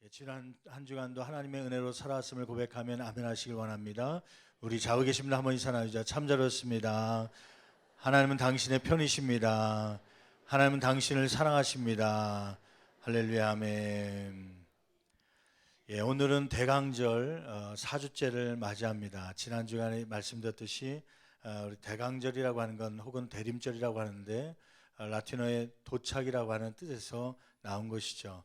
지난 한 주간도 하나님의 은혜로 살아왔음을 고백하면 아멘 하시길 원합니다. 우리 좌우에 계십니다. 한번 인사 나누자. 참 잘했습니다. 하나님은 당신의 편이십니다. 하나님은 당신을 사랑하십니다. 할렐루야 아멘. 오늘은 대강절 4주째를 맞이합니다. 지난 주간에 말씀드렸듯이 우리 대강절이라고 하는 건 혹은 대림절이라고 하는데 라틴어의 도착이라고 하는 뜻에서 나온 것이죠.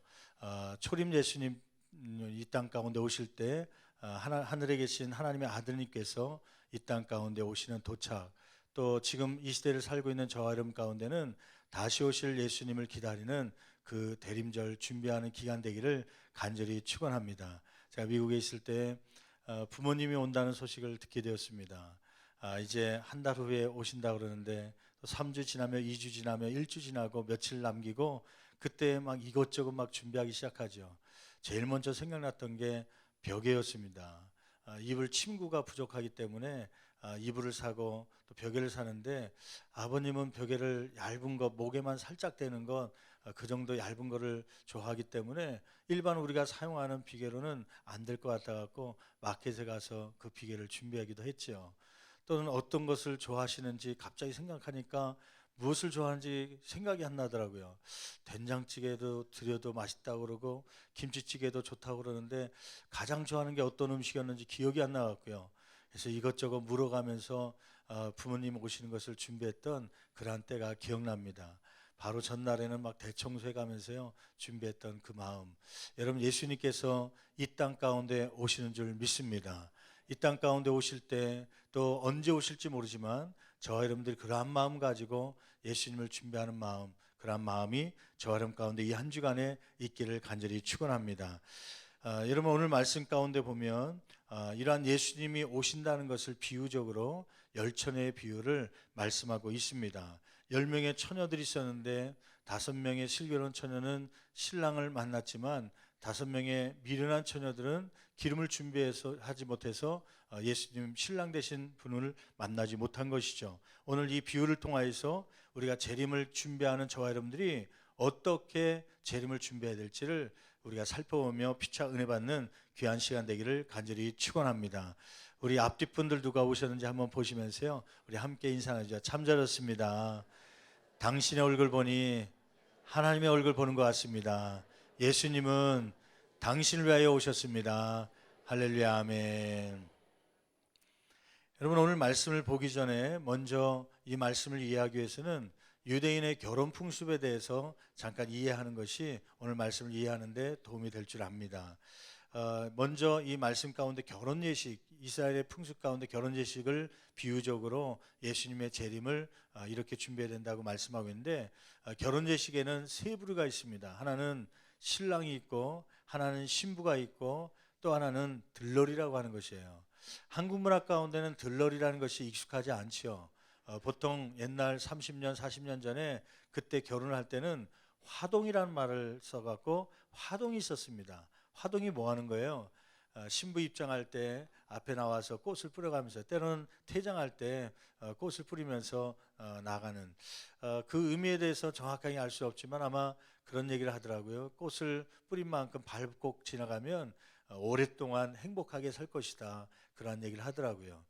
초림 예수님 이 땅 가운데 오실 때 하늘에 계신 하나님의 아들님께서 이 땅 가운데 오시는 도착, 또 지금 이 시대를 살고 있는 저와 여러분 가운데는 다시 오실 예수님을 기다리는 그 대림절 준비하는 기간 되기를 간절히 축원합니다. 제가 미국에 있을 때 부모님이 온다는 소식을 듣게 되었습니다. 이제 한 달 후에 오신다 그러는데 3주 지나며 2주 지나며 1주 지나고 며칠 남기고 그때 막 이것저것 막 준비하기 시작하죠. 제일 먼저 생각났던 게 벽에였습니다. 이불 침구가 부족하기 때문에 이불을 사고 또 벽에를 사는데 아버님은 벽에를 얇은 거 목에만 살짝 대는 것 그 정도 얇은 거를 좋아하기 때문에 일반 우리가 사용하는 비계로는 안 될 것 같아 갖고 마켓에 가서 그 비계를 준비하기도 했죠. 또는 어떤 것을 좋아하시는지 갑자기 생각하니까 무엇을 좋아하는지 생각이 안 나더라고요. 된장찌개도 드려도 맛있다고 그러고 김치찌개도 좋다고 그러는데 가장 좋아하는 게 어떤 음식이었는지 기억이 안 나갖고요. 그래서 이것저것 물어가면서 부모님 오시는 것을 준비했던 그러한 때가 기억납니다. 바로 전날에는 막 대청소해 가면서요 준비했던 그 마음. 여러분, 예수님께서 이 땅 가운데 오시는 줄 믿습니다. 이 땅 가운데 오실 때 또 언제 오실지 모르지만 저와 여러분들이 그러한 마음 가지고 예수님을 준비하는 마음, 그러한 마음이 저와 여러분 가운데 이 한 주간에 있기를 간절히 축원합니다. 여러분, 오늘 말씀 가운데 보면 이러한 예수님이 오신다는 것을 비유적으로 열처녀의 비유를 말씀하고 있습니다. 10명의 처녀들이 있었는데 5명의 슬기로운 처녀는 신랑을 만났지만 5명의 미련한 처녀들은 기름을 준비해서 하지 못해서 예수님 신랑 되신 분을 만나지 못한 것이죠. 오늘 이 비유를 통하여서 우리가 재림을 준비하는 저와 여러분들이 어떻게 재림을 준비해야 될지를 우리가 살펴보며 피차 은혜 받는 귀한 시간 되기를 간절히 축원합니다. 우리 앞뒷분들 누가 오셨는지 한번 보시면서요, 우리 함께 인사하죠. 참 잘했습니다. 당신의 얼굴 보니 하나님의 얼굴 보는 것 같습니다. 예수님은 당신을 위하여 오셨습니다. 할렐루야 아멘. 여러분, 오늘 말씀을 보기 전에 먼저 이 말씀을 이해하기 위해서는 유대인의 결혼 풍습에 대해서 잠깐 이해하는 것이 오늘 말씀을 이해하는 데 도움이 될 줄 압니다. 먼저 이 말씀 가운데 결혼 예식, 이스라엘의 풍습 가운데 결혼 예식을 비유적으로 예수님의 재림을 이렇게 준비해야 된다고 말씀하고 있는데, 결혼 예식에는 세 부류가 있습니다. 하나는 신랑이 있고, 하나는 신부가 있고, 또 하나는 들러리라고 하는 것이에요. 한국 문화 가운데는 들러리라는 것이 익숙하지 않죠. 보통 옛날 30년, 40년 전에 그때 결혼을 할 때는 화동이라는 말을 써갖고 화동이 있었습니다. 화동이 뭐 하는 거예요? 신부 입장할 때 앞에 나와서 꽃을 뿌려가면서, 때로는 퇴장할 때 꽃을 뿌리면서 나가는 그 의미에 대해서 정확하게 알 수 없지만 아마 그런 얘기를 하더라고요. 꽃을 뿌린 만큼 밟고 지나가면 오랫동안 행복하게 살 것이다, 그런 얘기를 하더라고요.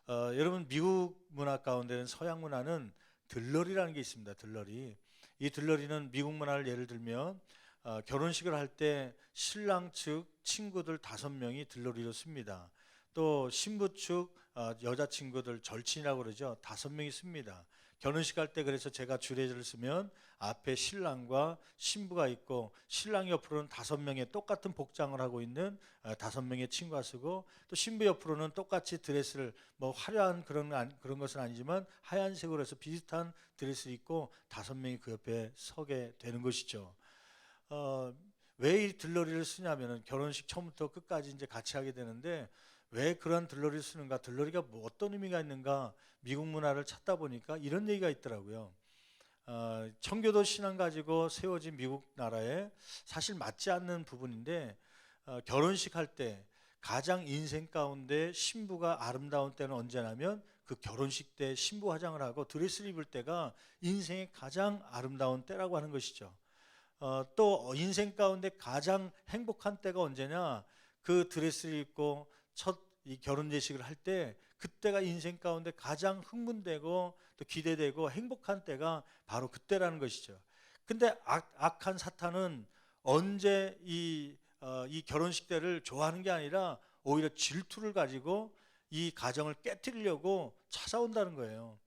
여러분, 미국 문화 가운데는, 서양 문화는 들러리라는 게 있습니다. 들러리. 이 들러리는 미국 문화를 예를 들면 결혼식을 할 때 신랑 측 친구들 5명이 들러리로 씁니다. 또 신부 측 여자친구들, 절친이라고 그러죠. 5명이 씁니다. 결혼식 할 때 그래서 제가 주례를 쓰면 앞에 신랑과 신부가 있고 신랑 옆으로는 5명의 똑같은 복장을 하고 있는 5명의 친구가 쓰고, 또 신부 옆으로는 똑같이 드레스를, 뭐 화려한 그런 것은 아니지만 하얀색으로 해서 비슷한 드레스를 입고 5명이 그 옆에 서게 되는 것이죠. 왜 이 들러리를 쓰냐면은 결혼식 처음부터 끝까지 이제 같이 하게 되는데, 왜 그런 들러리를 쓰는가, 들러리가 뭐 어떤 의미가 있는가, 미국 문화를 찾다 보니까 이런 얘기가 있더라고요. 청교도 신앙 가지고 세워진 미국 나라에 사실 맞지 않는 부분인데, 결혼식 할 때 가장 인생 가운데 신부가 아름다운 때는 언제냐면 그 결혼식 때 신부 화장을 하고 드레스를 입을 때가 인생의 가장 아름다운 때라고 하는 것이죠. 또 인생 가운데 가장 행복한 때가 언제냐? 그 드레스를 입고 첫 이 결혼 예식을 할 때, 그때가 인생 가운데 가장 흥분되고 또 기대되고 행복한 때가 바로 그때라는 것이죠. 근데 악한 사탄은 언제 이 결혼식 때를 좋아하는 게 아니라 오히려 질투를 가지고 이 가정을 깨뜨리려고 찾아온다는 거예요.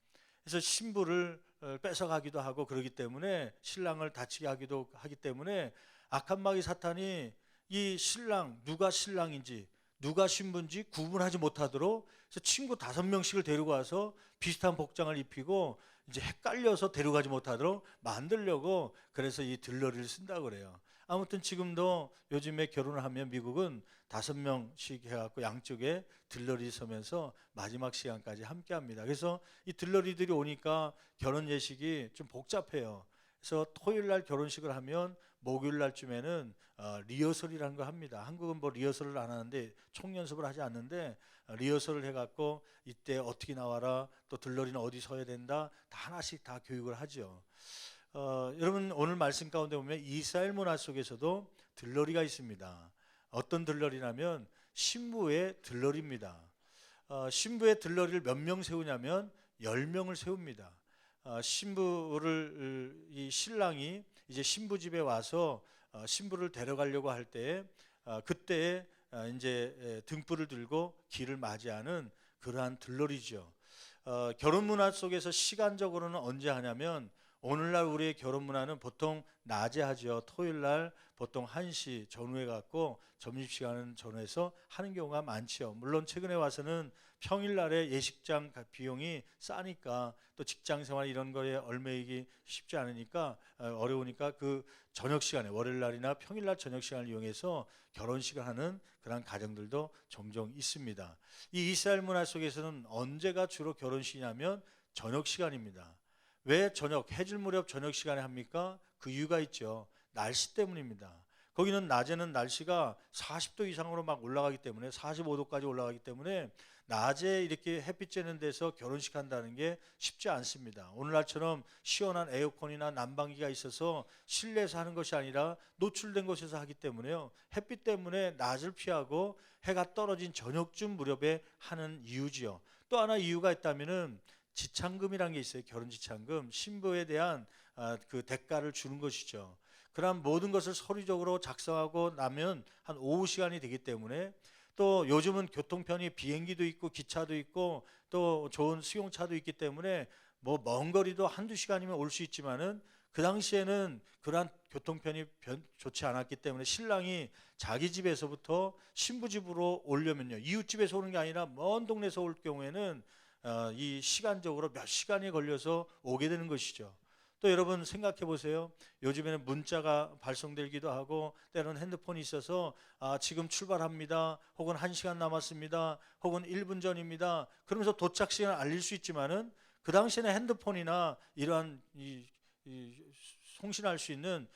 그래서 신부를 뺏어가기도 하고 그러기 때문에, 신랑을 다치게 하기도 하기 때문에 악한 마귀 사탄이 이 신랑, 누가 신랑인지 누가 신부인지 구분하지 못하도록, 그래서 친구 5명씩을 데리고 와서 비슷한 복장을 입히고 이제 헷갈려서 데려가지 못하도록 만들려고, 그래서 이 들러리를 쓴다고 그래요. 아무튼 지금도 요즘에 결혼을 하면 미국은 5명씩 해갖고 양쪽에 들러리 서면서 마지막 시간까지 함께 합니다. 그래서 이 들러리들이 오니까 결혼 예식이 좀 복잡해요. 그래서 토요일 날 결혼식을 하면 목요일 날쯤에는 리허설이라는 걸 합니다. 한국은 뭐 리허설을 안 하는데, 총연습을 하지 않는데 리허설을 해갖고 이때 어떻게 나와라, 또 들러리는 어디 서야 된다, 다 하나씩 다 교육을 하죠. 여러분, 오늘 말씀 가운데 보면 이스라엘 문화 속에서도 들러리가 있습니다. 어떤 들러리냐면 신부의 들러리입니다. 신부의 들러리를 몇 명 세우냐면 10명을 세웁니다. 신부를, 이 신랑이 이제 신부 집에 와서 신부를 데려가려고 할 때, 그때 이제 등불을 들고 길을 맞이하는 그러한 들러리죠. 결혼 문화 속에서 시간적으로는 언제 하냐면, 오늘날 우리의 결혼 문화는 보통 낮에 하죠. 토요일 날 보통 1시 전후에 갖고 점심시간은 전후해서 하는 경우가 많죠. 물론 최근에 와서는 평일날에 예식장 비용이 싸니까, 또 직장생활 이런 거에 얼매이기 쉽지 않으니까, 어려우니까 그 저녁 시간에, 월요일날이나 평일날 저녁 시간을 이용해서 결혼식을 하는 그런 가정들도 종종 있습니다. 이 이스라엘 문화 속에서는 언제가 주로 결혼식이냐면 저녁 시간입니다. 왜 저녁, 해질 무렵 저녁 시간에 합니까? 그 이유가 있죠. 날씨 때문입니다. 거기는 낮에는 날씨가 40도 이상으로 막 올라가기 때문에, 45도까지 올라가기 때문에 낮에 이렇게 햇빛 쬐는 데서 결혼식 한다는 게 쉽지 않습니다. 오늘날처럼 시원한 에어컨이나 난방기가 있어서 실내에서 하는 것이 아니라 노출된 곳에서 하기 때문에요. 햇빛 때문에 낮을 피하고 해가 떨어진 저녁쯤 무렵에 하는 이유지요. 또 하나 이유가 있다면은 지참금이라는 게 있어요. 결혼 지참금, 신부에 대한 그 대가를 주는 것이죠. 그런 모든 것을 서류적으로 작성하고 나면 한 오후 시간이 되기 때문에, 또 요즘은 교통편이 비행기도 있고 기차도 있고 또 좋은 수용차도 있기 때문에 뭐 먼 거리도 한두 시간이면 올 수 있지만은, 그 당시에는 그러한 교통편이 좋지 않았기 때문에 신랑이 자기 집에서부터 신부 집으로 오려면요, 이웃집에서 오는 게 아니라 먼 동네에서 올 경우에는 이 시간적으로 몇 시간이 걸려서 오게 되는 것이죠. 또 여러분 생각해 보세요. 요즘에는 문자가 발송되기도 하고, 때로는 핸드폰이 있어서 지금 출발합니다, 혹은 1시간 남았습니다, 혹은 1분 전입니다, 그러면서 도착 시간을 알릴 수 있지만은, 그 당시에는 핸드폰이나 이러한 이 송신할 수 있는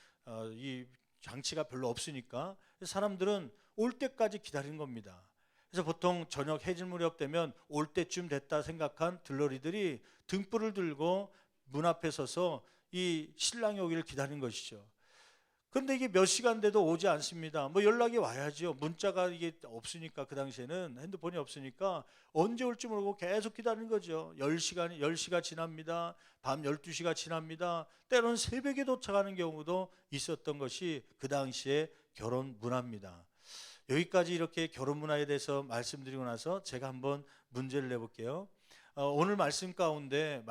이 장치가 별로 없으니까 사람들은 올 때까지 기다리는 겁니다. 그래서 보통 저녁 해질 무렵 되면 올 때쯤 됐다 생각한 들러리들이 등불을 들고 문 앞에 서서 이 신랑이 오기를 기다리는 것이죠. 그런데 이게 몇 시간 돼도 오지 않습니다. 뭐 연락이 와야죠. 문자가 이게 없으니까, 그 당시에는 핸드폰이 없으니까 언제 올지 모르고 계속 기다리는 거죠. 10시가 지납니다. 밤 12시가 지납니다. 때로는 새벽에 도착하는 경우도 있었던 것이 그 당시의 결혼 문화입니다. 여기까지 이렇게 결혼 문화에 대해서 말씀드리고 나서 제가 한번 문제를 내볼게요. 오늘 말씀 가운데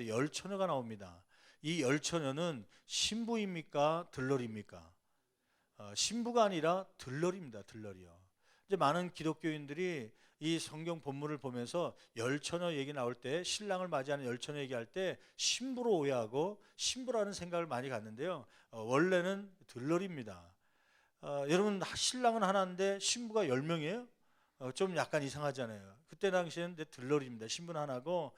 열처녀가 나옵니다. 이 열처녀는 신부입니까, 들러리입니까? 신부가 아니라 들러리입니다. 들러리요. 이제 많은 기독교인들이 이 성경 본문을 보면서 열처녀 얘기 나올 때, 신랑을 맞이하는 열처녀 얘기할 때 신부로 오해하고 신부라는 생각을 많이 갖는데요. 원래는 들러리입니다. 여러분, 신랑은 하나인데 신부가 10명이에요? 좀 약간 이상하잖아요. 그때 당시에는 들러리입니다. 신부는 하나고,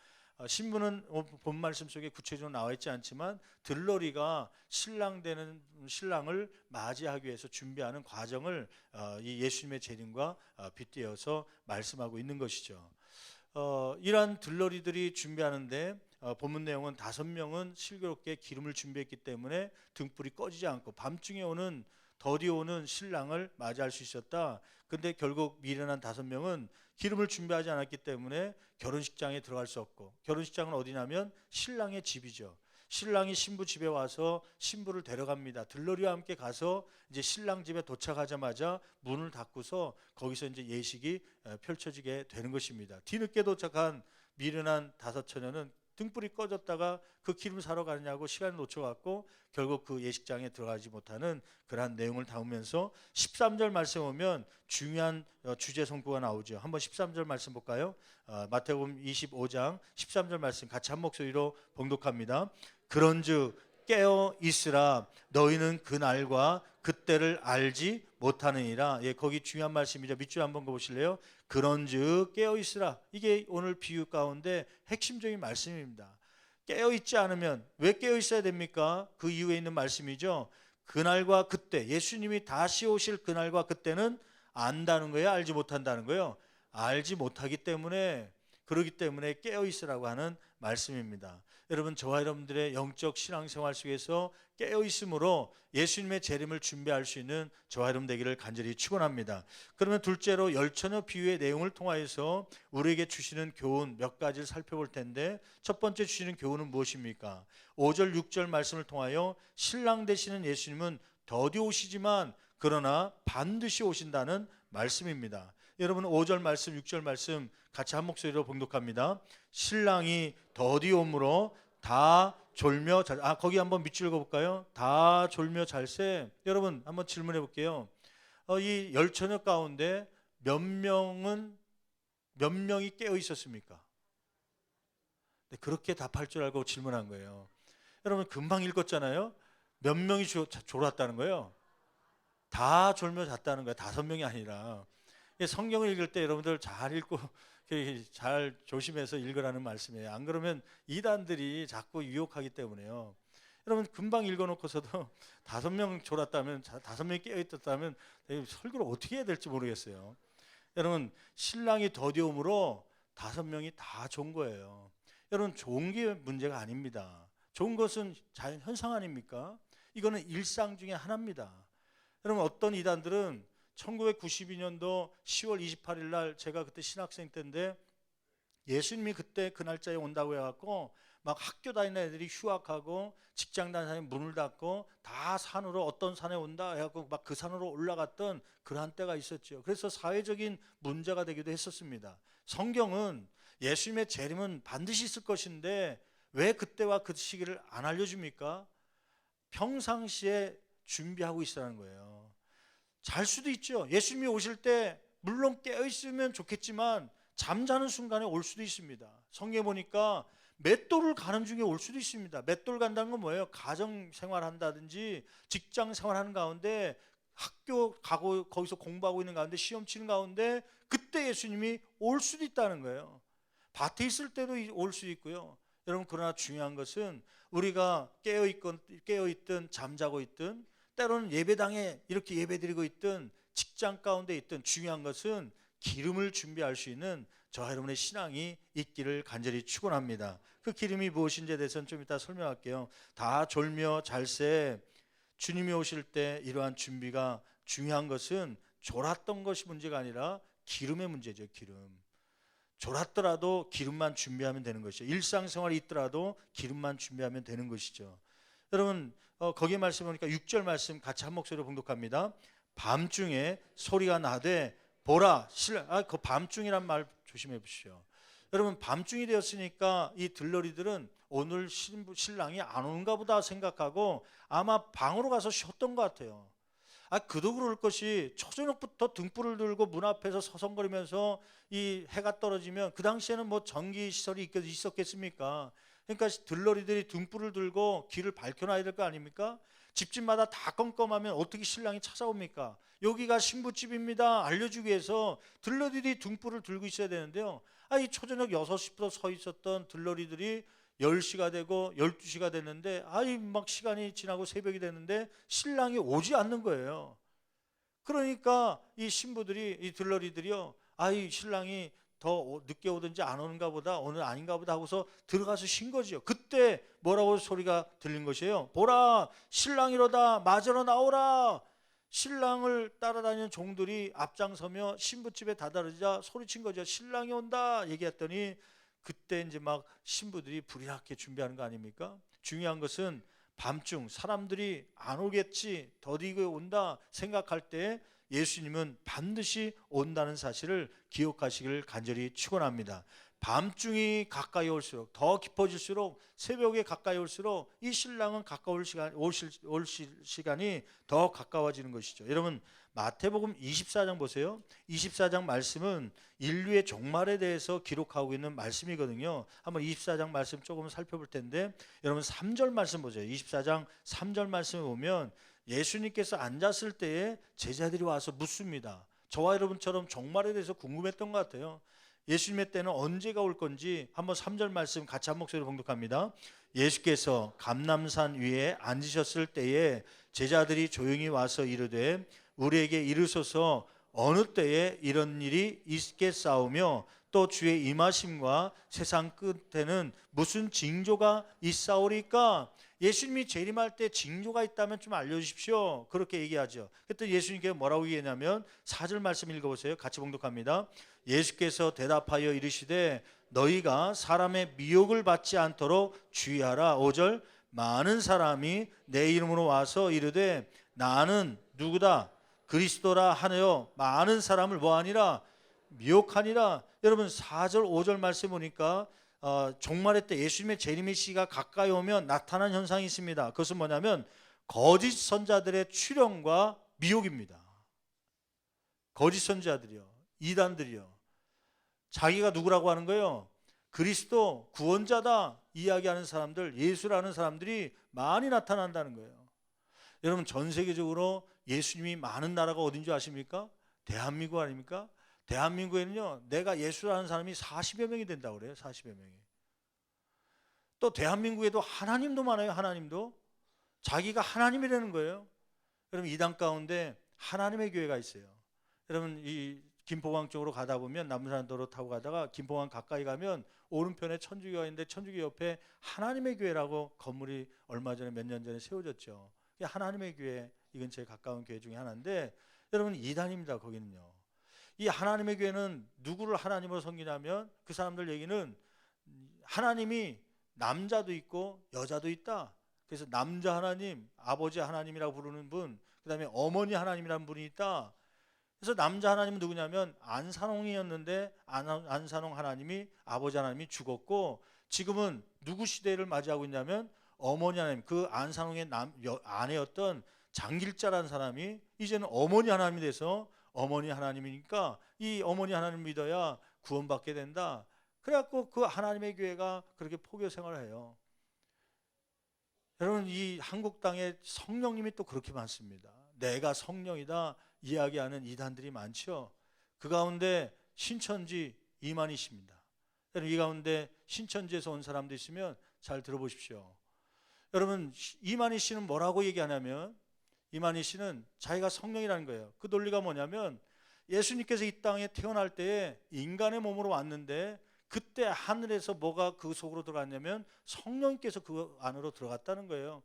신부는 본 말씀 속에 구체적으로 나와 있지 않지만, 들러리가 신랑 되는 신랑을 맞이하기 위해서 준비하는 과정을 이 예수님의 재림과 빗대어서 말씀하고 있는 것이죠. 이러한 들러리들이 준비하는데 본문 내용은 5명은 슬기롭게 기름을 준비했기 때문에 등불이 꺼지지 않고 밤중에 오는 더디 오는 신랑을 맞이할 수 있었다. 근데 결국 미련한 5명은 기름을 준비하지 않았기 때문에 결혼식장에 들어갈 수 없고, 결혼식장은 어디냐면 신랑의 집이죠. 신랑이 신부 집에 와서 신부를 데려갑니다. 들러리와 함께 가서 이제 신랑 집에 도착하자마자 문을 닫고서 거기서 이제 예식이 펼쳐지게 되는 것입니다. 뒤늦게 도착한 미련한 5처녀는 등불이 꺼졌다가 그 기름 사러 가느냐고 시간을 놓쳐갖고 결국 그 예식장에 들어가지 못하는 그러한 내용을 담으면서 13절 말씀 오면 중요한 주제 성구가 나오죠. 한번 13절 말씀 볼까요? 마태복음 25장 13절 말씀 같이 한 목소리로 봉독합니다. 그런즉 깨어 있으라, 너희는 그날과 그때를 알지 못하느니라. 예, 거기 중요한 말씀이죠. 밑줄 한번 보실래요? 그런즉 깨어 있으라. 이게 오늘 비유 가운데 핵심적인 말씀입니다. 깨어 있지 않으면, 왜 깨어 있어야 됩니까? 그 이후에 있는 말씀이죠. 그날과 그때, 예수님이 다시 오실 그날과 그때는 안다는 거예요, 알지 못한다는 거예요? 알지 못하기 때문에, 그러기 때문에 깨어 있으라고 하는 말씀입니다. 여러분, 저와 여러분들의 영적 신앙생활 속에서 깨어 있음으로 예수님의 재림을 준비할 수 있는 저와 여러분 되기를 간절히 축원합니다. 그러면 둘째로 열처녀 비유의 내용을 통하여서 우리에게 주시는 교훈 몇 가지를 살펴볼 텐데, 첫 번째 주시는 교훈은 무엇입니까? 5절 6절 말씀을 통하여 신랑 되시는 예수님은 더디 오시지만 그러나 반드시 오신다는 말씀입니다. 여러분, 5절 말씀 6절 말씀 같이 한 목소리로 봉독합니다. 신랑이 더디 오므로 다 졸며 잘, 거기 한번 밑줄 그어볼까요? 다 졸며 잘세. 여러분 한번 질문해 볼게요. 이 열처녀 가운데 몇 명이 깨어 있었습니까? 네, 그렇게 답할 줄 알고 질문한 거예요. 여러분 금방 읽었잖아요. 몇 명이 졸았다는 거예요? 다 졸며 잤다는 거예요. 5명이 아니라. 성경을 읽을 때 여러분들 잘 읽고 잘 조심해서 읽으라는 말씀이에요. 안 그러면 이단들이 자꾸 유혹하기 때문에요. 여러분 금방 읽어놓고서도 5명 졸았다면, 5명이 깨어있었다면 설교를 어떻게 해야 될지 모르겠어요. 여러분 신랑이 더디 오므로 5명이 다 좋은 거예요. 여러분 좋은 게 문제가 아닙니다. 좋은 것은 자연 현상 아닙니까? 이거는 일상 중에 하나입니다. 여러분 어떤 이단들은 1992년도 10월 28일 날, 제가 그때 신학생 때인데 예수님이 그때 그 날짜에 온다고 해갖고 막 학교 다니는 애들이 휴학하고 직장 다니는 사람이 문을 닫고 다 산으로, 어떤 산에 온다 해갖고 막 그 산으로 올라갔던 그러한 때가 있었죠. 그래서 사회적인 문제가 되기도 했었습니다. 성경은 예수님의 재림은 반드시 있을 것인데 왜 그때와 그 시기를 안 알려줍니까? 평상시에 준비하고 있으라는 거예요. 잘 수도 있죠. 예수님이 오실 때 물론 깨어있으면 좋겠지만 잠자는 순간에 올 수도 있습니다. 성경에 보니까 맷돌을 가는 중에 올 수도 있습니다. 맷돌 간다는 건 뭐예요? 가정생활 한다든지 직장생활 하는 가운데, 학교 가고 거기서 공부하고 있는 가운데, 시험 치는 가운데 그때 예수님이 올 수도 있다는 거예요. 밭에 있을 때도 올 수 있고요. 여러분 그러나 중요한 것은 우리가 깨어있든 잠자고 있든, 때로는 예배당에 이렇게 예배드리고 있든 직장 가운데 있든, 중요한 것은 기름을 준비할 수 있는 저와 여러분의 신앙이 있기를 간절히 축원합니다. 그 기름이 무엇인지에 대해서는 좀 이따 설명할게요. 다 졸며 잘세. 주님이 오실 때 이러한 준비가 중요한 것은 졸았던 것이 문제가 아니라 기름의 문제죠. 기름. 졸았더라도 기름만 준비하면 되는 것이죠. 일상생활이 있더라도 기름만 준비하면 되는 것이죠. 여러분 거기에 말씀 보니까 6절 말씀 같이 한 목소리로 봉독합니다. 밤중에 소리가 나되 보라. 그 밤중이란 말 조심해 보십시오. 여러분 밤중이 되었으니까 이 들러리들은 오늘 신랑이 안 오는가 보다 생각하고 아마 방으로 가서 쉬었던 것 같아요. 그도 그럴 것이 초저녁부터 등불을 들고 문 앞에서 서성거리면서 이 해가 떨어지면, 그 당시에는 뭐 전기 시설이 있었겠습니까? 그러니까 들러리들이 등불을 들고 길을 밝혀놔야 될 거 아닙니까? 집집마다 다 껌껌하면 어떻게 신랑이 찾아옵니까? 여기가 신부집입니다 알려주기 위해서 들러리들이 등불을 들고 있어야 되는데요. 이 초저녁 6시부터 서 있었던 들러리들이 10시가 되고 12시가 됐는데 막 시간이 지나고 새벽이 됐는데 신랑이 오지 않는 거예요. 그러니까 이 신부들이, 이 들러리들이요, 이 신랑이 더 늦게 오든지 안 오는가 보다, 오늘 아닌가 보다 하고서 들어가서 쉰 거죠. 그때 뭐라고 소리가 들린 것이에요? 보라, 신랑이로다, 맞으러 나오라. 신랑을 따라다니는 종들이 앞장서며 신부집에 다다르자 소리친 거죠. 신랑이 온다 얘기했더니 그때 이제 막 신부들이 불이하게 준비하는 거 아닙니까? 중요한 것은 밤중 사람들이 안 오겠지, 더디게 온다 생각할 때 예수님은 반드시 온다는 사실을 기억하시기를 간절히 축원합니다. 밤중이 가까이 올수록, 더 깊어질수록, 새벽에 가까이 올수록 이 신랑은 가까울 시간, 올 시간이 더 가까워지는 것이죠. 여러분, 마태복음 24장 보세요. 24장 말씀은 인류의 종말에 대해서 기록하고 있는 말씀이거든요. 한번 24장 말씀 조금 살펴볼 텐데, 여러분 3절 말씀 보세요. 24장 3절 말씀을 보면 예수님께서 앉았을 때에 제자들이 와서 묻습니다. 저와 여러분처럼 종말에 대해서 궁금했던 것 같아요. 예수님의 때는 언제가 올 건지 한번 3절 말씀 같이 한 목소리로 봉독합니다. 예수께서 감람산 위에 앉으셨을 때에 제자들이 조용히 와서 이르되 우리에게 이르소서 어느 때에 이런 일이 있겠사오며 또 주의 임하심과 세상 끝에는 무슨 징조가 있사오리까? 예수님이 재림할 때 징조가 있다면 좀 알려주십시오. 그렇게 얘기하죠. 그때 예수님께서 뭐라고 얘기했냐면 4절 말씀 읽어보세요. 같이 봉독합니다. 예수께서 대답하여 이르시되 너희가 사람의 미혹을 받지 않도록 주의하라. 5절 많은 사람이 내 이름으로 와서 이르되 나는 누구다 그리스도라 하네요. 많은 사람을 뭐하니라? 미혹하니라. 여러분 4절 5절 말씀 보니까 종말의 때 예수님의 재림의 시가 가까이 오면 나타난 현상이 있습니다. 그것은 뭐냐면 거짓 선자들의 출현과 미혹입니다. 거짓 선자들이요, 이단들이요, 자기가 누구라고 하는 거예요? 그리스도 구원자다 이야기하는 사람들, 예수라는 사람들이 많이 나타난다는 거예요. 여러분 전 세계적으로 예수님이 많은 나라가 어딘지 아십니까? 대한민국 아닙니까? 대한민국에는요, 내가 예수라는 사람이 40여 명이 된다고 그래요. 40여 명이. 또 대한민국에도 하나님도 많아요. 하나님도. 자기가 하나님이라는 거예요. 여러분 이단 가운데 하나님의 교회가 있어요. 여러분 이 김포광 쪽으로 가다 보면 남산도로 타고 가다가 김포광 가까이 가면 오른편에 천주교가 있는데 천주교 옆에 하나님의 교회라고 건물이 얼마 전에 몇 년 전에 세워졌죠. 하나님의 교회, 이 근처에 가까운 교회 중에 하나인데 여러분 이단입니다. 거기는요. 이 하나님의 교회는 누구를 하나님으로 섬기냐면 그 사람들 얘기는 하나님이 남자도 있고 여자도 있다. 그래서 남자 하나님, 아버지 하나님이라고 부르는 분, 그 다음에 어머니 하나님이라는 분이 있다. 그래서 남자 하나님은 누구냐면 안산홍이었는데 안산홍 하나님이, 아버지 하나님이 죽었고 지금은 누구 시대를 맞이하고 있냐면 어머니 하나님, 그 안산홍의 아내였던 장길자라는 사람이 이제는 어머니 하나님이 돼서 어머니 하나님이니까 이 어머니 하나님 믿어야 구원받게 된다. 그래갖고 그 하나님의 교회가 그렇게 포교 생활을 해요. 여러분 이 한국 땅에 성령님이 또 그렇게 많습니다. 내가 성령이다 이야기하는 이단들이 많죠. 그 가운데 신천지 이만희씨입니다. 여러분 이 가운데 신천지에서 온 사람도 있으면 잘 들어보십시오. 여러분 이만희 씨는 뭐라고 얘기하냐면 이만희 씨는 자기가 성령이라는 거예요. 그 논리가 뭐냐면 예수님께서 이 땅에 태어날 때에 인간의 몸으로 왔는데 그때 하늘에서 뭐가 그 속으로 들어갔냐면 성령님께서 그 안으로 들어갔다는 거예요.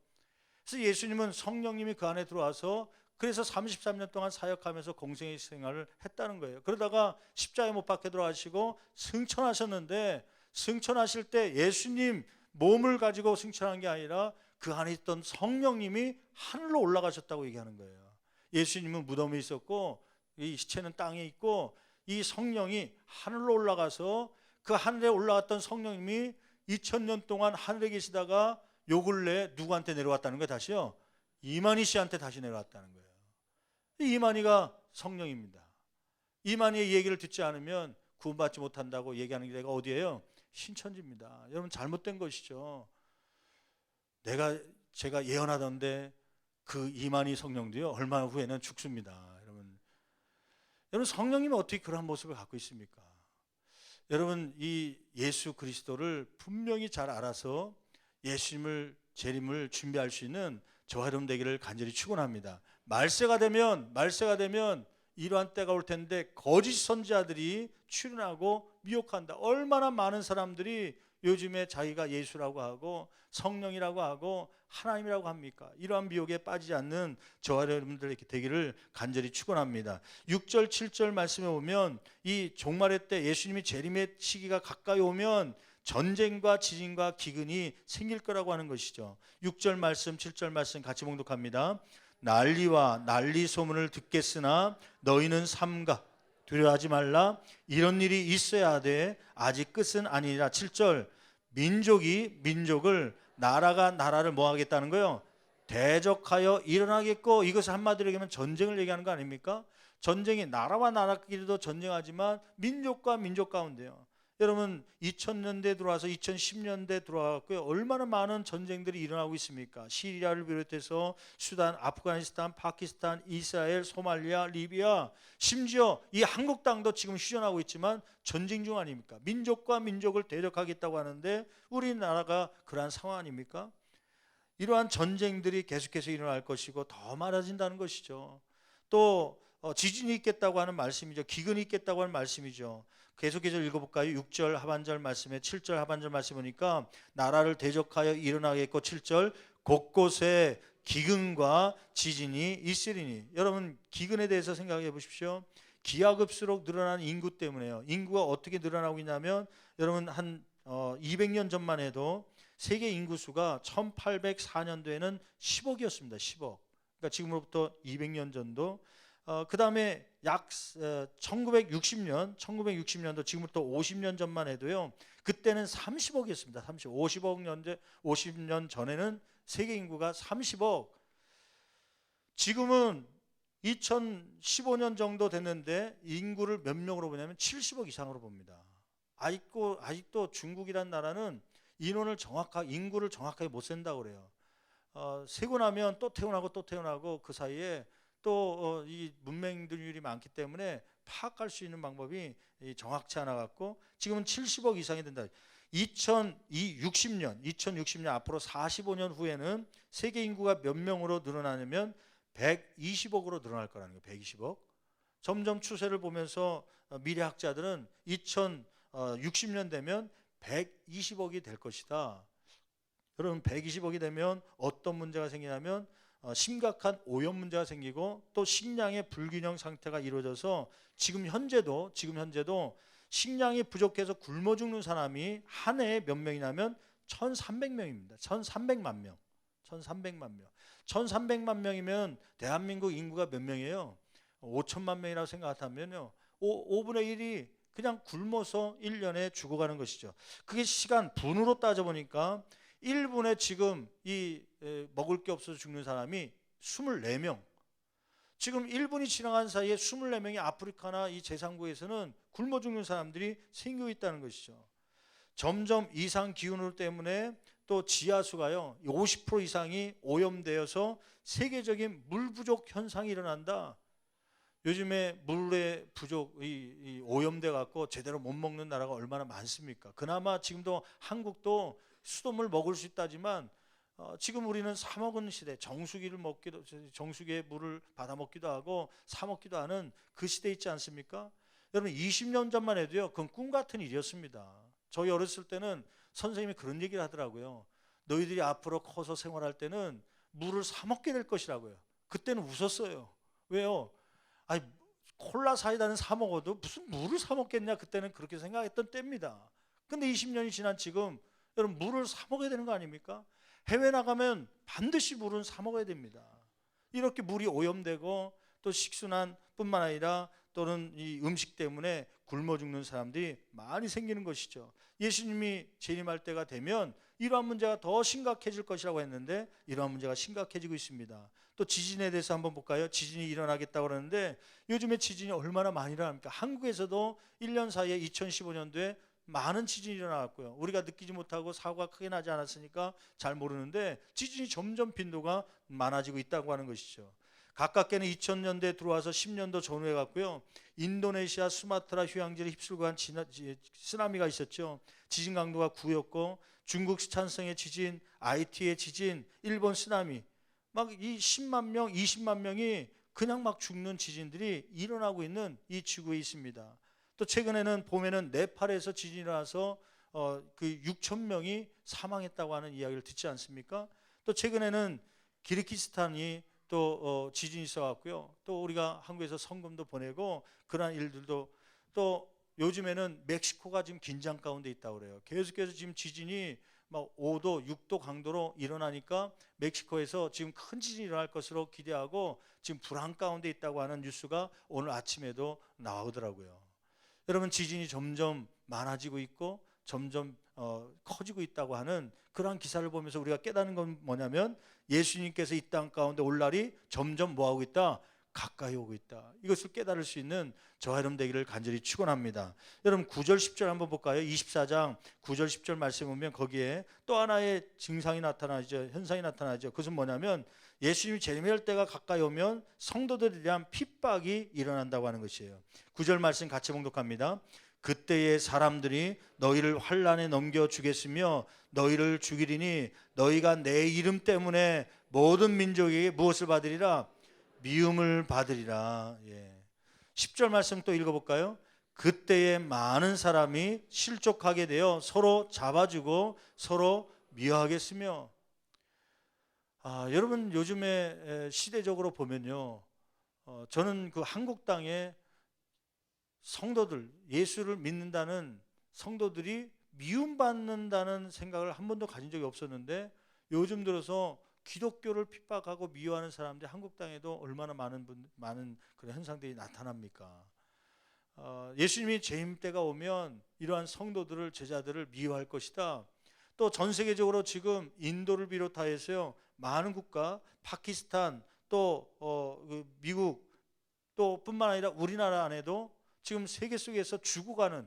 그래서 예수님은 성령님이 그 안에 들어와서 그래서 33년 동안 사역하면서 공생의 생활을 했다는 거예요. 그러다가 십자가에 못 박혀 들어가시고 승천하셨는데 승천하실 때 예수님 몸을 가지고 승천한 게 아니라 그 안에 있던 성령님이 하늘로 올라가셨다고 얘기하는 거예요. 예수님은 무덤에 있었고 이 시체는 땅에 있고 이 성령이 하늘로 올라가서 그 하늘에 올라갔던 성령님이 2000년 동안 하늘에 계시다가 요 근래 누구한테 내려왔다는 거예요? 다시요? 이만희 씨한테 다시 내려왔다는 거예요. 이만희가 성령입니다. 이만희의 얘기를 듣지 않으면 구원받지 못한다고 얘기하는 데가 어디예요? 신천지입니다. 여러분 잘못된 것이죠. 제가 예언하던데 그 이만희 성령도요 얼마 후에는 죽습니다. 여러분 성령님은 어떻게 그런 모습을 갖고 있습니까? 여러분 이 예수 그리스도를 분명히 잘 알아서 예수님을 재림을 준비할 수 있는 저와 여러분 되기를 간절히 축원합니다. 말세가 되면 이러한 때가 올 텐데 거짓 선지자들이 출현하고 미혹한다. 얼마나 많은 사람들이 요즘에 자기가 예수라고 하고 성령이라고 하고 하나님이라고 합니까? 이러한 미혹에 빠지지 않는 저와 여러분들에게 되기를 간절히 축원합니다. 6절 7절 말씀에 보면 이 종말의 때 예수님이 재림의 시기가 가까이 오면 전쟁과 지진과 기근이 생길 거라고 하는 것이죠. 6절 말씀 7절 말씀 같이 봉독합니다. 난리와 난리 소문을 듣겠으나 너희는 삼가 두려워하지 말라. 이런 일이 있어야 돼. 아직 끝은 아니라. 7절 민족이 민족을 나라가 나라를 뭐 하겠다는 거예요? 대적하여 일어나겠고, 이것을 한마디로 얘기하면 전쟁을 얘기하는 거 아닙니까? 전쟁이 나라와 나라끼리도 전쟁하지만 민족과 민족 가운데요. 여러분 2000년대 들어와서 2010년대 들어왔고요. 얼마나 많은 전쟁들이 일어나고 있습니까? 시리아를 비롯해서 수단, 아프가니스탄, 파키스탄, 이스라엘, 소말리아, 리비아, 심지어 이 한국 땅도 지금 휴전하고 있지만 전쟁 중 아닙니까? 민족과 민족을 대적하겠다고 하는데 우리나라가 그러한 상황 아닙니까? 이러한 전쟁들이 계속해서 일어날 것이고 더 많아진다는 것이죠. 또 지진이 있겠다고 하는 말씀이죠. 기근이 있겠다고 하는 말씀이죠. 계속해서 읽어볼까요? 6절 하반절 말씀에 7절 하반절 말씀 보니까 나라를 대적하여 일어나겠고 7절 곳곳에 기근과 지진이 있으리니. 여러분 기근에 대해서 생각해 보십시오. 기하급수록 늘어나는 인구 때문에요. 인구가 어떻게 늘어나고 있냐면 여러분 한 200년 전만 해도 세계 인구수가 1804년도에는 10억이었습니다. 10억. 그러니까 지금으로부터 200년 전도. 그 다음에 약 1960년도 지금부터 50년 전만 해도요. 그때는 30억이었습니다. 50년 전에는 세계 인구가 30억. 지금은 2015년 정도 됐는데 인구를 몇 명으로 보냐면 70억 이상으로 봅니다. 아직도 중국이란 나라는 인구를 정확하게 못 센다고 그래요. 세고 나면 또 태어나고 또 태어나고 그 사이에 또 이 문맹들이 많기 때문에 파악할 수 있는 방법이 정확치 않아 갖고 지금은 70억 이상이 된다. 2060년 앞으로 45년 후에는 세계 인구가 몇 명으로 늘어나냐면 120억으로 늘어날 거라는 거예요. 120억. 점점 추세를 보면서 미래학자들은 2060년 되면 120억이 될 것이다. 여러분 120억이 되면 어떤 문제가 생기냐면 심각한 오염 문제가 생기고 또 식량의 불균형 상태가 이루어져서 지금 현재도 식량이 부족해서 굶어 죽는 사람이 한 해에 몇 명이냐면 1,300명입니다. 1,300만 명. 1,300만 명이면 대한민국 인구가 몇 명이에요? 5천만 명이라고 생각하면요. 5분의 1이 그냥 굶어서 1년에 죽어가는 것이죠. 그게 시간 분으로 따져보니까 1분에 지금 먹을 게 없어서 죽는 사람이 24명. 지금 1분이 지나간 사이에 24명이 아프리카나 이 제3국에서는 굶어 죽는 사람들이 생기고 있다는 것이죠. 점점 이상 기후 때문에 또 지하수가요 50% 이상이 오염되어서 세계적인 물 부족 현상이 일어난다. 요즘에 물의 부족이 오염돼 갖고 제대로 못 먹는 나라가 얼마나 많습니까? 그나마 지금도 한국도 수돗물 먹을 수 있다지만 지금 우리는 사 먹은 시대, 정수기의 물을 받아 먹기도 하고 사 먹기도 하는 그 시대에 있지 않습니까? 여러분 20년 전만 해도요 그건 꿈 같은 일이었습니다. 저희 어렸을 때는 선생님이 그런 얘기를 하더라고요. 너희들이 앞으로 커서 생활할 때는 물을 사 먹게 될 것이라고요. 그때는 웃었어요. 왜요? 아니 콜라 사이다는 사 먹어도 무슨 물을 사 먹겠냐, 그때는 그렇게 생각했던 때입니다. 근데 20년이 지난 지금 여러분 물을 사 먹어야 되는 거 아닙니까? 해외 나가면 반드시 물은 사 먹어야 됩니다. 이렇게 물이 오염되고 또 식순환뿐만 아니라 또는 이 음식 때문에 굶어 죽는 사람들이 많이 생기는 것이죠. 예수님이 재림할 때가 되면 이러한 문제가 더 심각해질 것이라고 했는데 이러한 문제가 심각해지고 있습니다. 또 지진에 대해서 한번 볼까요? 지진이 일어나겠다고 그러는데 요즘에 지진이 얼마나 많이 일어납니까? 한국에서도 1년 사이에 2015년도에 많은 지진이 일어나왔고요. 우리가 느끼지 못하고 사고가 크게 나지 않았으니까 잘 모르는데 지진이 점점 빈도가 많아지고 있다고 하는 것이죠. 가깝게는 2000년대에 들어와서 10년도 전후에 갔고요. 인도네시아 수마트라 휴양지를 휩쓸고 간 쓰나미가 있었죠. 지진 강도가 9였고 중국 스촨성의 지진, 아이티의 지진, 일본 쓰나미 막 이 10만 명, 20만 명이 그냥 막 죽는 지진들이 일어나고 있는 이 지구에 있습니다. 또 최근에는 봄에는 네팔에서 지진이 일어나서 그 6천 명이 사망했다고 하는 이야기를 듣지 않습니까? 또 최근에는 키르기스탄이 또 지진이 있어갖고요. 또 우리가 한국에서 성금도 보내고 그러한 일들도, 또 요즘에는 멕시코가 지금 긴장 가운데 있다고 그래요. 계속해서 지금 지진이 막 5도, 6도 강도로 일어나니까 멕시코에서 지금 큰 지진이 일어날 것으로 기대하고 지금 불안 가운데 있다고 하는 뉴스가 오늘 아침에도 나오더라고요. 여러분, 지진이 점점 많아지고 있고 점점 커지고 있다고 하는 그러한 기사를 보면서 우리가 깨닫는 건 뭐냐면, 예수님께서 이 땅 가운데 올 날이 점점 뭐하고 있다? 가까이 오고 있다. 이것을 깨달을 수 있는 저와 여러분 되기를 간절히 축원합니다. 여러분 9절 10절 한번 볼까요? 24장 9절 10절 말씀 보면 거기에 또 하나의 증상이 나타나죠. 현상이 나타나죠. 그것은 뭐냐면, 예수님이 재림할 때가 가까이 오면 성도들에 대한 핍박이 일어난다고 하는 것이에요. 9절 말씀 같이 봉독합니다. 그때의 사람들이 너희를 환난에 넘겨주겠으며 너희를 죽이리니 너희가 내 이름 때문에 모든 민족에게 무엇을 받으리라? 미움을 받으리라. 10절 말씀 또 읽어볼까요? 그때에 많은 사람이 실족하게 되어 서로 잡아주고 서로 미워하겠으며. 여러분, 요즘에 시대적으로 보면요, 저는 그 한국 땅에 성도들, 예수를 믿는다는 성도들이 미움받는다는 생각을 한 번도 가진 적이 없었는데, 요즘 들어서 기독교를 핍박하고 미워하는 사람들이 한국 땅에도 얼마나 많은 그런 현상들이 나타납니까? 예수님이 재림 때가 오면 이러한 성도들을, 제자들을 미워할 것이다. 또 전 세계적으로 지금 인도를 비롯하여서요, 많은 국가, 파키스탄, 또 미국, 또 뿐만 아니라 우리나라 안에도 지금 세계 속에서 죽어가는,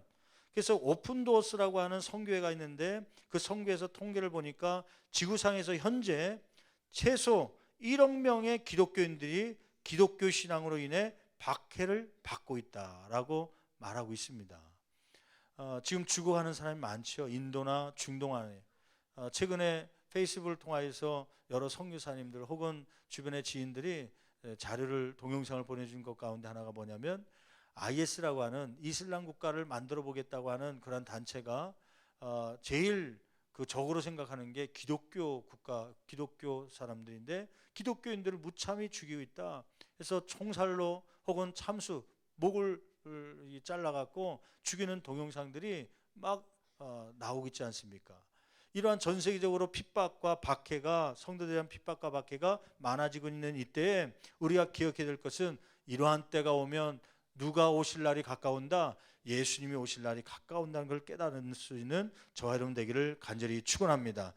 그래서 오픈도어스라고 하는 선교회가 있는데 그 선교회에서 통계를 보니까 지구상에서 현재 최소 1억 명의 기독교인들이 기독교 신앙으로 인해 박해를 받고 있다라고 말하고 있습니다. 지금 죽어가는 사람이 많죠. 인도나 중동 안에. 최근에 페이스북을 통하여서 여러 선교사님들 혹은 주변의 지인들이 자료를, 동영상을 보내준 것 가운데 하나가 뭐냐면, IS라고 하는 이슬람 국가를 만들어 보겠다고 하는 그런 단체가 제일 그 적으로 생각하는 게 기독교 국가, 기독교 사람들인데 기독교인들을 무참히 죽이고 있다. 그래서 총살로 혹은 참수, 목을 잘라갖고 죽이는 동영상들이 막 나오고 있지 않습니까? 이러한 전 세계적으로 핍박과 박해가, 성도들에 대한 핍박과 박해가 많아지고 있는 이때에 우리가 기억해야 될 것은, 이러한 때가 오면 누가 오실 날이 가까운다? 예수님이 오실 날이 가까운다는 걸 깨달을 수 있는 저와 여러분 되기를 간절히 축원합니다.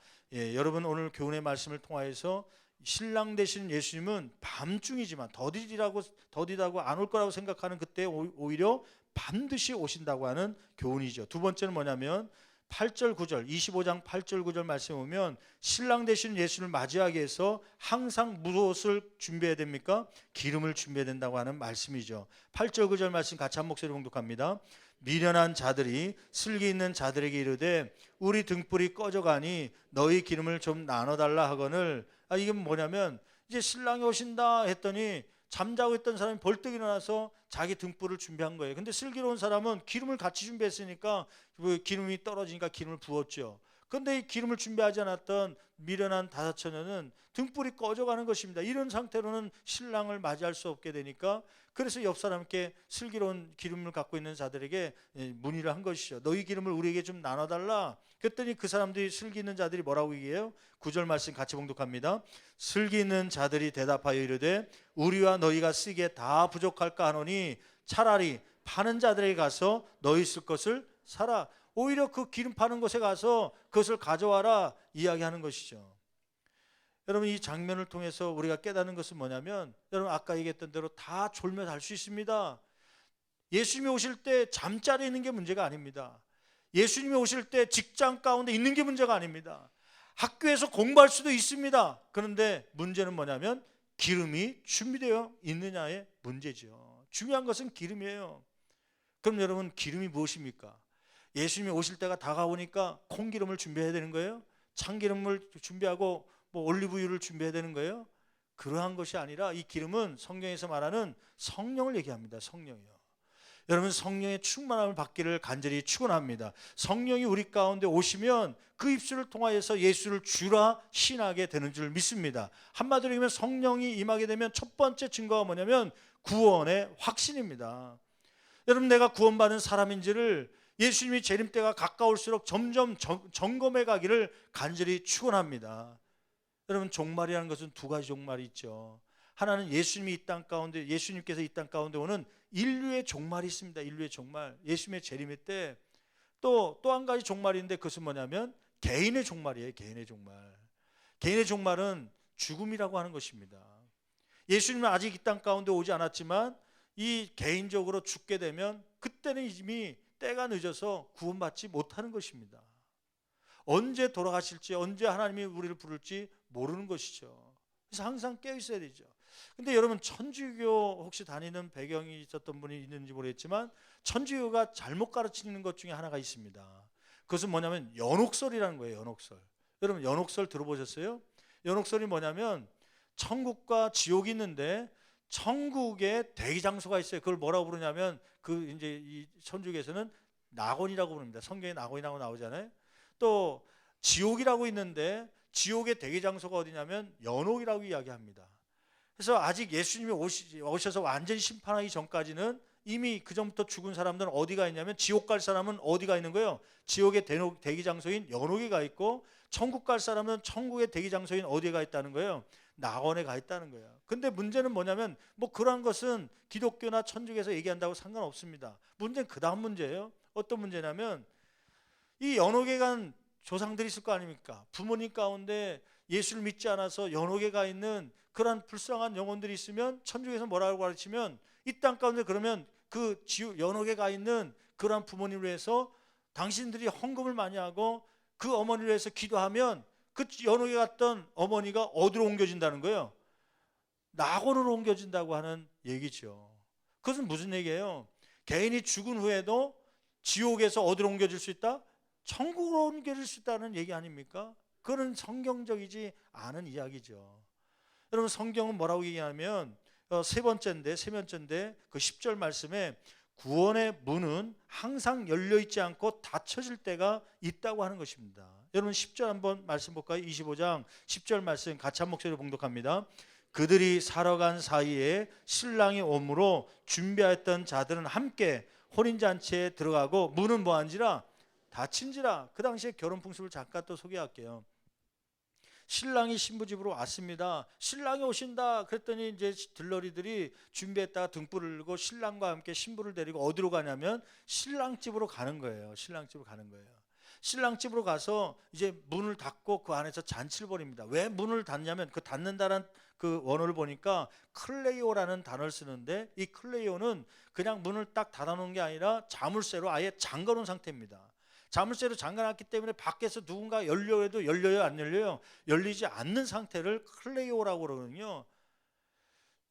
여러분, 오늘 교훈의 말씀을 통하여서 신랑 되신 예수님은 밤중이지만 더디다고 안 올 거라고 생각하는 그때 오히려 반드시 오신다고 하는 교훈이죠. 두 번째는 뭐냐면 8절 9절 25장 8절 9절 말씀 보면, 신랑 되신 예수를 맞이하기 위해서 항상 무엇을 준비해야 됩니까? 기름을 준비해야 된다고 하는 말씀이죠. 8절 9절 말씀 같이 한 목소리 봉독합니다. 미련한 자들이 슬기 있는 자들에게 이르되 우리 등불이 꺼져가니 너희 기름을 좀 나눠달라 하거늘. 이게 뭐냐면, 이제 신랑이 오신다 했더니 잠자고 있던 사람이 벌떡 일어나서 자기 등불을 준비한 거예요. 근데 슬기로운 사람은 기름을 같이 준비했으니까 기름이 떨어지니까 기름을 부었죠. 그런데 이 기름을 준비하지 않았던 미련한 다섯 처녀는 등불이 꺼져가는 것입니다. 이런 상태로는 신랑을 맞이할 수 없게 되니까, 그래서 옆 사람께 슬기로운 기름을 갖고 있는 자들에게 문의를 한 것이죠. 너희 기름을 우리에게 좀 나눠달라. 그랬더니 그 사람들이, 슬기 있는 자들이 뭐라고 얘기해요? 9절 말씀 같이 봉독합니다. 슬기 있는 자들이 대답하여 이르되 우리와 너희가 쓰기에 다 부족할까 하노니 차라리 파는 자들에게 가서 너희 쓸 것을 사라. 오히려 그 기름 파는 곳에 가서 그것을 가져와라 이야기하는 것이죠. 여러분, 이 장면을 통해서 우리가 깨닫는 것은 뭐냐면, 여러분 아까 얘기했던 대로 다 졸며 잘 수 있습니다. 예수님이 오실 때 잠자리에 있는 게 문제가 아닙니다. 예수님이 오실 때 직장 가운데 있는 게 문제가 아닙니다. 학교에서 공부할 수도 있습니다. 그런데 문제는 뭐냐면 기름이 준비되어 있느냐의 문제죠. 중요한 것은 기름이에요. 그럼 여러분, 기름이 무엇입니까? 예수님이 오실 때가 다가오니까 콩기름을 준비해야 되는 거예요? 참기름을 준비하고 올리브유를 준비해야 되는 거예요? 그러한 것이 아니라 이 기름은 성경에서 말하는 성령을 얘기합니다. 성령이요. 여러분, 성령의 충만함을 받기를 간절히 축원합니다. 성령이 우리 가운데 오시면 그 입술을 통하여서 예수를 주라 신하게 되는 줄 믿습니다. 한마디로 얘기하면 성령이 임하게 되면 첫 번째 증거가 뭐냐면 구원의 확신입니다. 여러분, 내가 구원받은 사람인지를 예수님이 재림 때가 가까울수록 점점 점검해 가기를 간절히 축원합니다. 여러분, 종말이라는 것은 두 가지 종말이 있죠. 하나는 예수님이 이 땅 가운데, 예수님께서 이 땅 가운데 오는 인류의 종말이 있습니다. 인류의 종말, 예수님의 재림의 때. 또 한 가지 종말인데 그것은 뭐냐면 개인의 종말이에요. 개인의 종말. 개인의 종말은 죽음이라고 하는 것입니다. 예수님은 아직 이 땅 가운데 오지 않았지만 이 개인적으로 죽게 되면 그때는 이미 때가 늦어서 구원받지 못하는 것입니다. 언제 돌아가실지, 언제 하나님이 우리를 부를지 모르는 것이죠. 그래서 항상 깨어 있어야 되죠. 근데 여러분, 천주교 혹시 다니는 배경이 있었던 분이 있는지 모르겠지만 천주교가 잘못 가르치는 것 중에 하나가 있습니다. 그것은 뭐냐면 연옥설이라는 거예요. 연옥설. 여러분, 연옥설 들어보셨어요? 연옥설이 뭐냐면 천국과 지옥이 있는데 천국에 대기장소가 있어요. 그걸 뭐라고 부르냐면 이제 이 천주교에서는 낙원이라고 부릅니다. 성경에 낙원이라고 나오잖아요. 또 지옥이라고 있는데 지옥의 대기장소가 어디냐면 연옥이라고 이야기합니다. 그래서 아직 예수님이 오셔서 완전히 심판하기 전까지는 이미 그 전부터 죽은 사람들은 어디가 있냐면 지옥 갈 사람은 어디가 있는 거예요? 지옥의 대기장소인 연옥에 가 있고 천국 갈 사람은 천국의 대기장소인 어디에 가 있다는 거예요? 낙원에 가 있다는 거예요. 근데 문제는 뭐냐면 그러한 것은 기독교나 천주교에서 얘기한다고 상관없습니다. 문제는 그 다음 문제예요. 어떤 문제냐면 이 연옥에 간 조상들이 있을 거 아닙니까? 부모님 가운데 예수를 믿지 않아서 연옥에 가 있는 그런 불쌍한 영혼들이 있으면 천주교에서 뭐라고 가르치면 이 땅 가운데 그러면 그 연옥에 가 있는 그런 부모님을 위해서 당신들이 헌금을 많이 하고 그 어머니를 위해서 기도하면 그 연옥에 갔던 어머니가 어디로 옮겨진다는 거예요? 낙원으로 옮겨진다고 하는 얘기죠. 그것은 무슨 얘기예요? 개인이 죽은 후에도 지옥에서 어디로 옮겨질 수 있다? 천국으로 옮겨질 수 있다는 얘기 아닙니까? 그건 성경적이지 않은 이야기죠. 여러분, 성경은 뭐라고 얘기하냐면 세 번째인데 그 10절 말씀에 구원의 문은 항상 열려있지 않고 닫혀질 때가 있다고 하는 것입니다. 여러분, 10절 한번 말씀 볼까요? 25장 10절 말씀 같이 한 목소리로 봉독합니다. 그들이 살아간 사이에 신랑이 오므로 준비하였던 자들은 함께 혼인잔치에 들어가고 문은 뭐한지라? 닫힌지라. 그 당시에 결혼 풍습을 잠깐 또 소개할게요. 신랑이 신부 집으로 왔습니다. 신랑이 오신다 그랬더니 이제 들러리들이 준비했다가 등불을 들고 신랑과 함께 신부를 데리고 어디로 가냐면 신랑 집으로 가는 거예요. 신랑 집으로 가는 거예요. 신랑 집으로 가서 이제 문을 닫고 그 안에서 잔치를 벌입니다. 왜 문을 닫냐면 그 닫는다는 그 원어를 보니까 클레이오라는 단어를 쓰는데 이 클레이오는 그냥 문을 딱 닫아놓은 게 아니라 자물쇠로 아예 잠궈놓은 상태입니다. 자물쇠로 잠가놨기 때문에 밖에서 누군가 열려고 해도 열려요, 안 열려요? 열리지 않는 상태를 클레이오라고 그러거든요.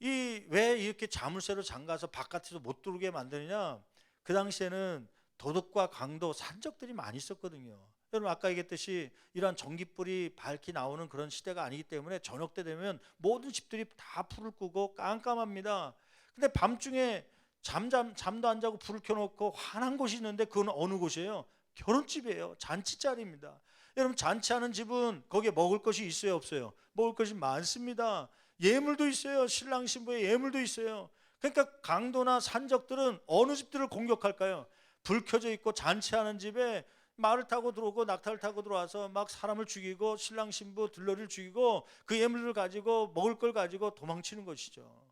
왜 이렇게 자물쇠로 잠가서 바깥에서 못 들어오게 만드느냐? 그 당시에는 도둑과 강도, 산적들이 많이 있었거든요. 여러분, 아까 얘기했듯이 이러한 전깃불이 밝게 나오는 그런 시대가 아니기 때문에 저녁 때 되면 모든 집들이 다 불을 끄고 깜깜합니다. 근데 밤중에 잠도 안 자고 불을 켜놓고 환한 곳이 있는데 그건 어느 곳이에요? 결혼집이에요. 잔치자리입니다. 여러분, 잔치하는 집은 거기에 먹을 것이 있어요, 없어요? 먹을 것이 많습니다. 예물도 있어요. 신랑 신부의 예물도 있어요. 그러니까 강도나 산적들은 어느 집들을 공격할까요? 불 켜져 있고 잔치하는 집에 말을 타고 들어오고 낙타를 타고 들어와서 막 사람을 죽이고 신랑 신부 들러리를 죽이고 그 예물을 가지고 먹을 걸 가지고 도망치는 것이죠.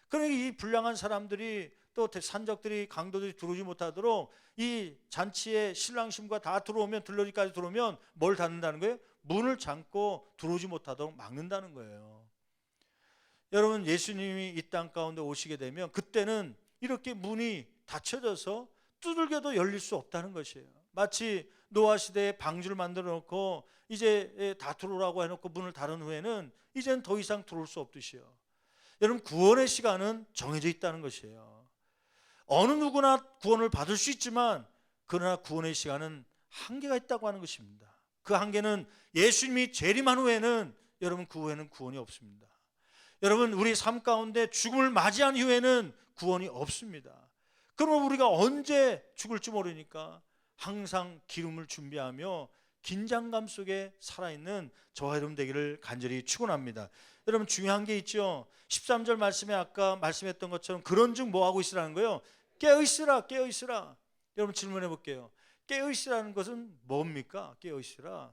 그러니까 이 불량한 사람들이 또 산적들이 강도들이 들어오지 못하도록 이 잔치에 신랑 신부가 다 들어오면 들러리까지 들어오면 뭘 닫는다는 거예요? 문을 잠고 들어오지 못하도록 막는다는 거예요. 여러분, 예수님이 이 땅 가운데 오시게 되면 그때는 이렇게 문이 닫혀져서 두들겨도 열릴 수 없다는 것이에요. 마치 노아 시대에 방주를 만들어 놓고 이제 다 들어오라고 해놓고 문을 닫은 후에는 이제는 더 이상 들어올 수 없듯이요. 여러분, 구원의 시간은 정해져 있다는 것이에요. 어느 누구나 구원을 받을 수 있지만 그러나 구원의 시간은 한계가 있다고 하는 것입니다. 그 한계는 예수님이 재림한 후에는 여러분 그 후에는 구원이 없습니다. 여러분, 우리 삶 가운데 죽음을 맞이한 이후에는 구원이 없습니다. 그러면 우리가 언제 죽을지 모르니까 항상 기름을 준비하며 긴장감 속에 살아있는 저와 여러분 되기를 간절히 축원합니다. 여러분, 중요한 게 있죠. 13절 말씀에 아까 말씀했던 것처럼 그런즉 뭐하고 있으라는 거예요? 깨어있으라, 깨어있으라. 여러분, 질문해 볼게요. 깨어있으라는 것은 뭡니까? 깨어있으라.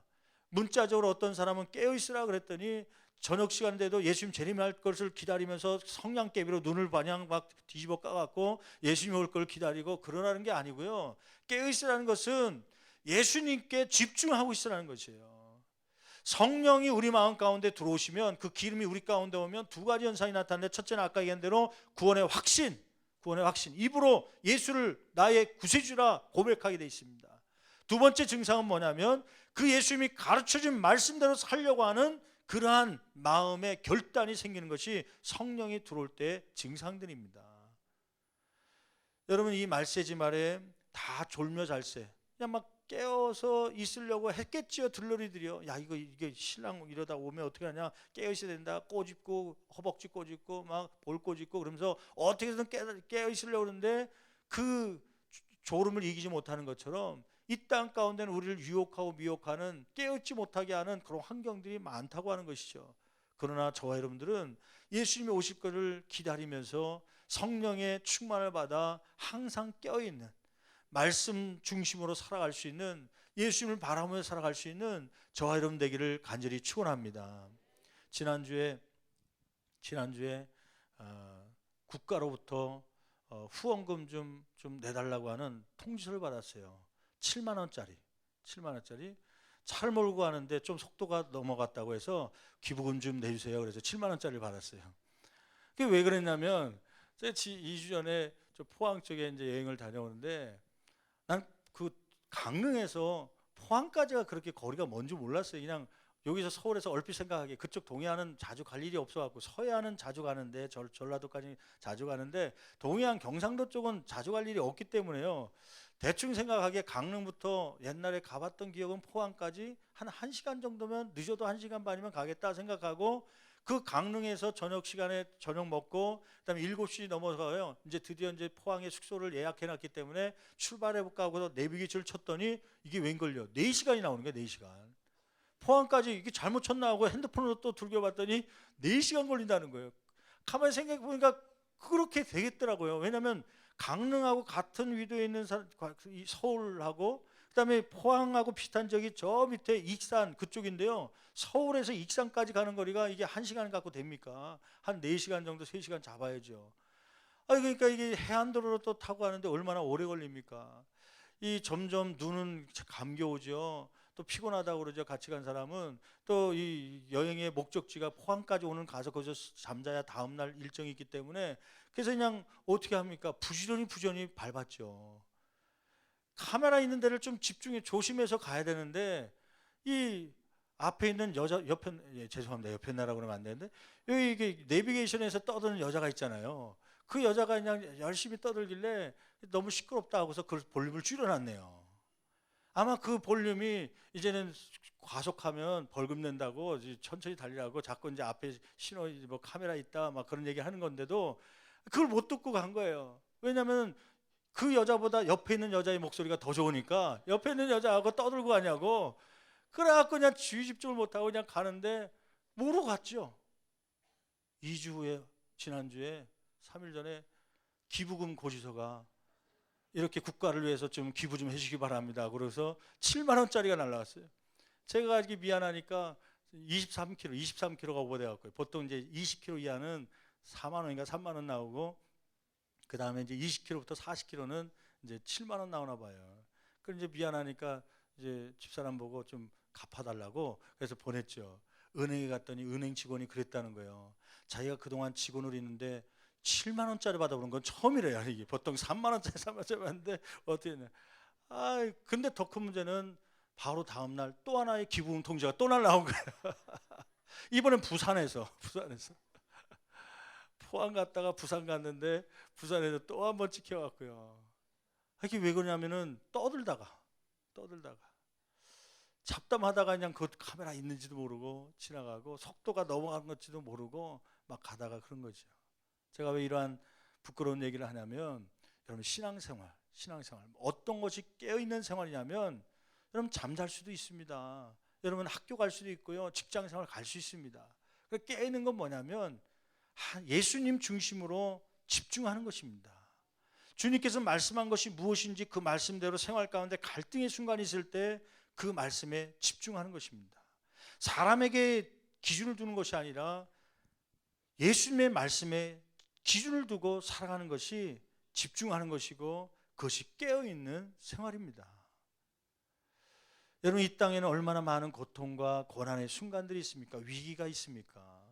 문자적으로 어떤 사람은 깨어있으라 그랬더니 저녁 시간인데도 예수님 재림할 것을 기다리면서 성냥개비로 눈을 반양 막 뒤집어 까갖고 예수님 올 걸 기다리고 그러라는 게 아니고요. 깨어있으라는 것은 예수님께 집중하고 있으라는 것이에요. 성령이 우리 마음 가운데 들어오시면, 그 기름이 우리 가운데 오면 두 가지 현상이 나타나는데, 첫째는 아까 얘기한 대로 구원의 확신, 구원의 확신, 입으로 예수를 나의 구세주라 고백하게 돼 있습니다. 두 번째 증상은 뭐냐면 그 예수님이 가르쳐준 말씀대로 살려고 하는 그러한 마음의 결단이 생기는 것이 성령이 들어올 때 증상들입니다. 여러분, 이 말세지 말에 다 졸며 잘세, 그냥 막 깨어서 있으려고 했겠지요. 들러리들이요. 야, 이게 신랑 이러다 오면 어떻게 하냐, 깨어 있어야 된다. 꼬집고 허벅지 꼬집고 막 볼 꼬집고 그러면서 어떻게든 깨어 있으려고 그러는데 그 졸음을 이기지 못하는 것처럼 이 땅 가운데는 우리를 유혹하고 미혹하는, 깨어있지 못하게 하는 그런 환경들이 많다고 하는 것이죠. 그러나 저와 여러분들은 예수님이 오실 것을 기다리면서 성령의 충만을 받아 항상 깨어있는, 말씀 중심으로 살아갈 수 있는, 예수님을 바라보며 살아갈 수 있는 저와 여러분 되기를 간절히 축원합니다. 지난주에 국가로부터 후원금 좀 내달라고 하는 통지서를 받았어요. 7만 원짜리 차를 몰고 가는데 좀 속도가 넘어갔다고 해서 기부금 좀 내주세요. 그래서 7만 원짜리를 받았어요. 그게 왜 그랬냐면, 제가 2주 전에 저 포항 쪽에 이제 여행을 다녀오는데, 난 그 강릉에서 포항까지가 그렇게 거리가 먼 줄 몰랐어요. 그냥 여기서 서울에서 얼핏 생각하기에 그쪽 동해안은 자주 갈 일이 없어갖고 서해안은 자주 가는데, 전라도까지 자주 가는데 동해안 경상도 쪽은 자주 갈 일이 없기 때문에요. 대충 생각하기에 강릉부터 옛날에 가봤던 기억은 포항까지 한 1시간 정도면, 늦어도 1시간 반이면 가겠다 생각하고, 그 강릉에서 저녁 시간에 저녁 먹고 그다음에 7시 넘어서요. 이제 드디어 이제 포항에 숙소를 예약해 놨기 때문에 출발해 볼까 하고 내비게이션을 쳤더니 이게 웬걸요? 4시간이 나오는 거예요. 4시간. 포항까지 이게 잘못 쳤나 하고 핸드폰으로 또 들겨봤더니 4시간 걸린다는 거예요. 가만히 생각해 보니까 그렇게 되겠더라고요. 왜냐하면 강릉하고 같은 위도에 있는 서울하고 그다음에 포항하고 비슷한 지역이 저 밑에 익산 그쪽인데요. 서울에서 익산까지 가는 거리가 이게 1시간 갖고 됩니까? 한 4시간 정도, 3시간 잡아야죠. 그러니까 이게 해안도로로 또 타고 가는데 얼마나 오래 걸립니까? 이 점점 눈은 감겨오죠. 또 피곤하다고 그러죠. 같이 간 사람은 또 이 여행의 목적지가 포항까지 가서 거기서 잠자야 다음날 일정이 있기 때문에, 그래서 그냥 어떻게 합니까? 부지런히 밟았죠. 카메라 있는 데를 좀 집중해 조심해서 가야 되는데, 이 앞에 있는 여자, 죄송합니다. 옆에 나라고 그러면 안 되는데, 여기 이게 내비게이션에서 떠드는 여자가 있잖아요. 그 여자가 그냥 열심히 떠들길래 너무 시끄럽다 하고서 그 볼륨을 줄여놨네요. 아마 그 볼륨이 이제는 과속하면 벌금 낸다고 천천히 달리라고 자꾸 이제 앞에 신호 뭐 카메라 있다 막 그런 얘기 하는 건데도 그걸 못 듣고 간 거예요. 왜냐하면 그 여자보다 옆에 있는 여자의 목소리가 더 좋으니까 옆에 있는 여자하고 떠들고 가냐고. 그래갖고 그냥 주의 집중을 못하고 그냥 가는데 모르고 갔죠. 2주 후에, 지난주에 3일 전에 기부금 고지서가 이렇게 국가를 위해서 좀 기부 좀 해주시기 바랍니다. 그래서 7만 원짜리가 날라왔어요. 제가 이게 미안하니까 23kg가 오버돼갖고요. 보통 이제 20kg 이하는 4만 원인가 3만 원 나오고, 그 다음에 이제 20kg부터 40kg는 이제 7만 원 나오나 봐요. 그럼 이제 미안하니까 이제 집사람 보고 좀 갚아달라고 그래서 보냈죠. 은행에 갔더니 은행 직원이 그랬다는 거예요. 자기가 그동안 직원으로 있는데 7만 원짜리 받아보는 건 처음이래요. 이게 보통 3만 원짜리 받는데 어떻게 했냐. 근데 더 큰 문제는 바로 다음 날 또 하나의 기부금 통지가 또 날라온 거예요. 이번엔 부산에서 포항 갔다가 부산 갔는데 부산에서 또 한 번 찍혀갖고요. 이게 왜 그러냐면은 떠들다가 잡담하다가 그냥 그 카메라 있는지도 모르고 지나가고 속도가 넘어간 건지도 모르고 막 가다가 그런 거죠. 제가 왜 이러한 부끄러운 얘기를 하냐면, 여러분 신앙생활 어떤 것이 깨어있는 생활이냐면, 여러분 잠잘 수도 있습니다. 여러분 학교 갈 수도 있고요, 직장생활 갈 수 있습니다. 깨어있는 건 뭐냐면 예수님 중심으로 집중하는 것입니다. 주님께서 말씀한 것이 무엇인지 그 말씀대로 생활 가운데 갈등의 순간이 있을 때 그 말씀에 집중하는 것입니다. 사람에게 기준을 두는 것이 아니라 예수님의 말씀에 기준을 두고 살아가는 것이 집중하는 것이고, 그것이 깨어있는 생활입니다. 여러분 이 땅에는 얼마나 많은 고통과 고난의 순간들이 있습니까? 위기가 있습니까?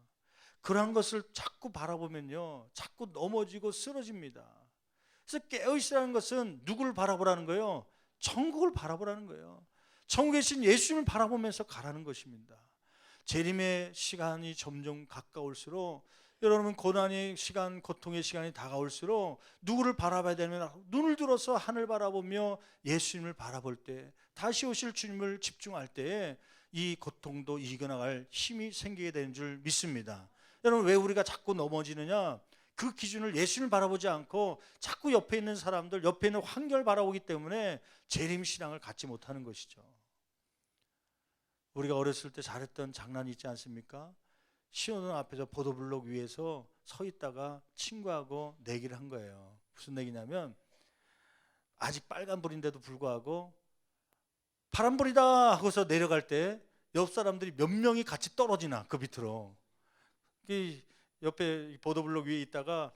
그러한 것을 자꾸 바라보면요, 자꾸 넘어지고 쓰러집니다. 그래서 깨어있으라는 것은 누구를 바라보라는 거예요? 천국을 바라보라는 거예요. 천국에 계신 예수님을 바라보면서 가라는 것입니다. 재림의 시간이 점점 가까울수록, 여러분 고난의 시간, 고통의 시간이 다가올수록 누구를 바라봐야 되면 눈을 들어서 하늘 바라보며 예수님을 바라볼 때, 다시 오실 주님을 집중할 때에 이 고통도 이겨나갈 힘이 생기게 되는 줄 믿습니다. 여러분 왜 우리가 자꾸 넘어지느냐? 그 기준을 예수님을 바라보지 않고 자꾸 옆에 있는 사람들, 옆에 있는 환경을 바라보기 때문에 재림 신앙을 갖지 못하는 것이죠. 우리가 어렸을 때 잘했던 장난이 있지 않습니까? 신호등 앞에서 보도블록 위에서 서 있다가 친구하고 내기를 한 거예요. 무슨 내기냐면, 아직 빨간불인데도 불구하고 파란불이다 하고서 내려갈 때 옆 사람들이 몇 명이 같이 떨어지나, 그 밑으로. 옆에 보도블록 위에 있다가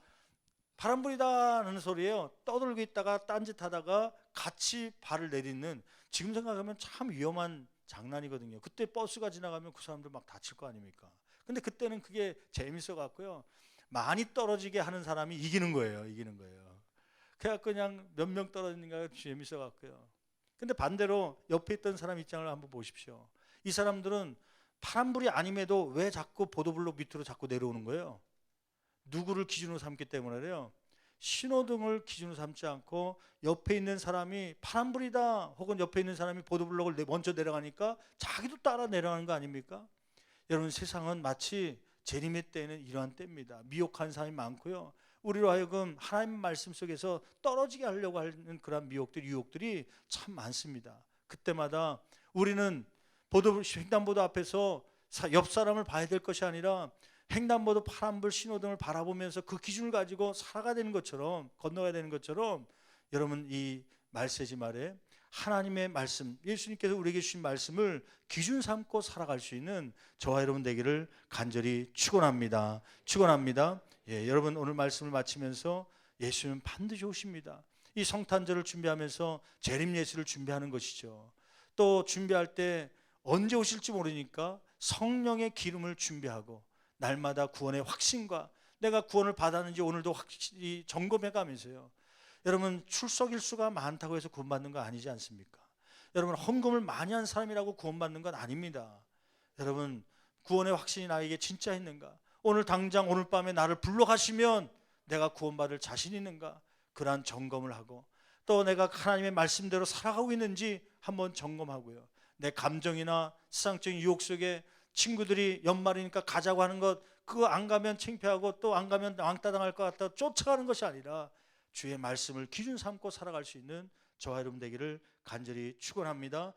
파란불이다 하는 소리예요. 떠들고 있다가 딴짓하다가 같이 발을 내딛는, 지금 생각하면 참 위험한 장난이거든요. 그때 버스가 지나가면 그 사람들 막 다칠 거 아닙니까? 근데 그때는 그게 재밌어 갖고요, 많이 떨어지게 하는 사람이 이기는 거예요. 그래서 그냥 몇 명 떨어지는가 재밌어 갖고요. 근데 반대로 옆에 있던 사람 입장을 한번 보십시오. 이 사람들은 파란불이 아님에도 왜 자꾸 보도블록 밑으로 자꾸 내려오는 거예요? 누구를 기준으로 삼기 때문에요. 신호등을 기준으로 삼지 않고 옆에 있는 사람이 파란불이다 혹은 옆에 있는 사람이 보도블록을 먼저 내려가니까 자기도 따라 내려가는 거 아닙니까? 여러분 세상은 마치 재림의 때는 이러한 때입니다. 미혹한 사람이 많고요, 우리로 하여금 하나님의 말씀 속에서 떨어지게 하려고 하는 그런 유혹들이 참 많습니다. 그때마다 우리는 횡단보도 앞에서 옆 사람을 봐야 될 것이 아니라 횡단보도 파란불 신호등을 바라보면서 그 기준을 가지고 살아가야 되는 것처럼, 건너가야 되는 것처럼, 여러분 이 말세지 말에 하나님의 말씀, 예수님께서 우리에게 주신 말씀을 기준 삼고 살아갈 수 있는 저와 여러분 되기를 간절히 축원합니다. 예, 여러분 오늘 말씀을 마치면서 예수는 반드시 오십니다. 이 성탄절을 준비하면서 재림 예수를 준비하는 것이죠. 또 준비할 때 언제 오실지 모르니까 성령의 기름을 준비하고, 날마다 구원의 확신과 내가 구원을 받았는지 오늘도 확실히 점검해 가면서요. 여러분 출석일수가 많다고 해서 구원받는 거 아니지 않습니까? 여러분 헌금을 많이 한 사람이라고 구원받는 건 아닙니다. 여러분 구원의 확신이 나에게 진짜 있는가? 오늘 당장 오늘 밤에 나를 불러가시면 내가 구원받을 자신 있는가? 그러한 점검을 하고, 또 내가 하나님의 말씀대로 살아가고 있는지 한번 점검하고요. 내 감정이나 세상적인 유혹 속에 친구들이 연말이니까 가자고 하는 것, 그거 안 가면 창피하고 또 안 가면 왕따 당할 것 같다 쫓아가는 것이 아니라 주의 말씀을 기준 삼고 살아갈 수 있는 저와 여러분 되기를 간절히 축원합니다.